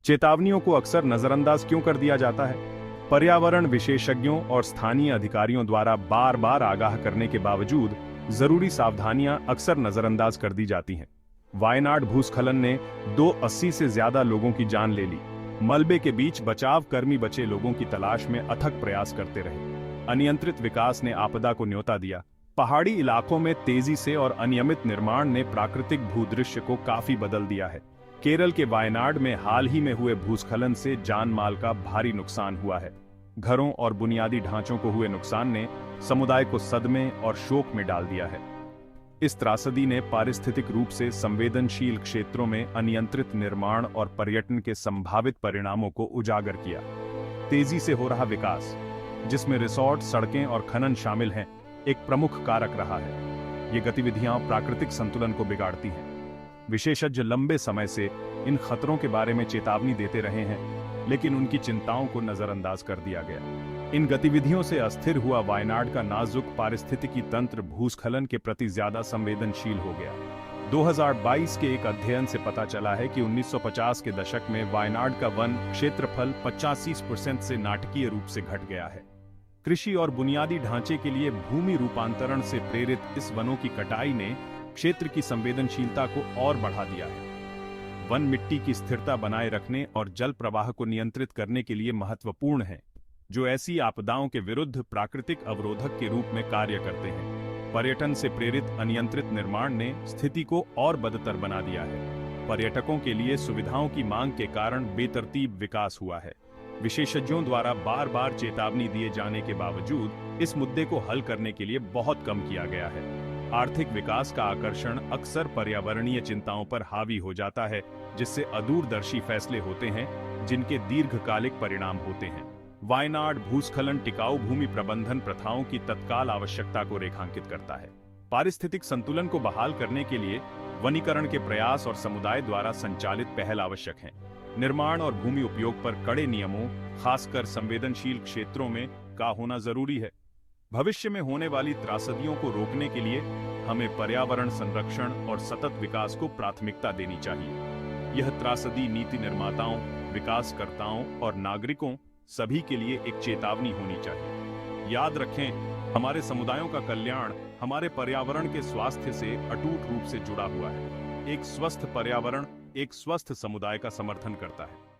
चेतावनियों को अक्सर नजरअंदाज क्यों कर दिया जाता है? पर्यावरण विशेषज्ञों और स्थानीय अधिकारियों द्वारा बार बार आगाह करने के बावजूद जरूरी सावधानियां अक्सर नजरअंदाज कर दी जाती हैं। वायनाड भूस्खलन ने 280 से ज्यादा लोगों की जान ले ली। मलबे के बीच बचाव कर्मी बचे लोगों की तलाश में अथक प्रयास करते रहे। अनियंत्रित विकास ने आपदा को न्योता दिया। पहाड़ी इलाकों में तेजी से और अनियमित निर्माण ने प्राकृतिक भूदृश्य को काफी बदल दिया है। केरल के वायनाड में हाल ही में हुए भूस्खलन से जान माल का भारी नुकसान हुआ है। घरों और बुनियादी ढांचों को हुए नुकसान ने समुदाय को सदमे और शोक में डाल दिया है। इस त्रासदी ने पारिस्थितिक रूप से संवेदनशील क्षेत्रों में अनियंत्रित निर्माण और पर्यटन के संभावित परिणामों को उजागर किया। तेजी से हो रहा विकास, जिसमें रिसोर्ट, सड़कें और खनन शामिल हैं, एक प्रमुख कारक रहा है। ये गतिविधियां प्राकृतिक संतुलन को बिगाड़ती हैं। विशेषज्ञ लंबे समय से इन खतरों के बारे में चेतावनी देते रहे हैं, लेकिन उनकी चिंताओं को नजरअंदाज कर दिया गया। इन गतिविधियों से अस्थिर हुआ वायनाड का नाजुक पारिस्थितिकी तंत्र भूस्खलन के प्रति ज्यादा संवेदनशील हो गया। 2022 के एक अध्ययन से पता चला है कि 1950 के दशक में वायनाड का वन क्षेत्रफल 85% से नाटकीय रूप से घट गया है। कृषि और बुनियादी ढांचे के लिए भूमि रूपांतरण से प्रेरित इस वनों की कटाई ने क्षेत्र की संवेदनशीलता को और बढ़ा दिया है। वन मिट्टी की स्थिरता बनाए रखने और जल प्रवाह को नियंत्रित करने के लिए महत्वपूर्ण है, जो ऐसी आपदाओं के विरुद्ध प्राकृतिक अवरोधक के रूप में कार्य करते हैं। पर्यटन से प्रेरित अनियंत्रित निर्माण ने स्थिति को और बदतर बना दिया है। पर्यटकों के लिए सुविधाओं की मांग के कारण बेतरतीब विकास हुआ है। विशेषज्ञों द्वारा बार बार चेतावनी दिए जाने के बावजूद इस मुद्दे को हल करने के लिए बहुत कम किया गया है। आर्थिक विकास का आकर्षण अक्सर पर्यावरणीय चिंताओं पर हावी हो जाता है, जिससे अदूरदर्शी फैसले होते हैं जिनके दीर्घकालिक परिणाम होते हैं। वायनाड भूस्खलन टिकाऊ भूमि प्रबंधन प्रथाओं की तत्काल आवश्यकता को रेखांकित करता है। पारिस्थितिक संतुलन को बहाल करने के लिए वनीकरण के प्रयास और समुदाय द्वारा संचालित पहल आवश्यक हैं। निर्माण और भूमि उपयोग पर कड़े नियमों, खासकर संवेदनशील क्षेत्रों में का होना जरूरी है। भविष्य में होने वाली त्रासदियों को रोकने के लिए हमें पर्यावरण संरक्षण और सतत विकास को प्राथमिकता देनी चाहिए। यह त्रासदी नीति निर्माताओं, विकासकर्ताओं और नागरिकों सभी के लिए एक चेतावनी होनी चाहिए। याद रखें, हमारे समुदायों का कल्याण हमारे पर्यावरण के स्वास्थ्य से अटूट रूप से जुड़ा हुआ है। एक स्वस्थ पर्यावरण एक स्वस्थ समुदाय का समर्थन करता है।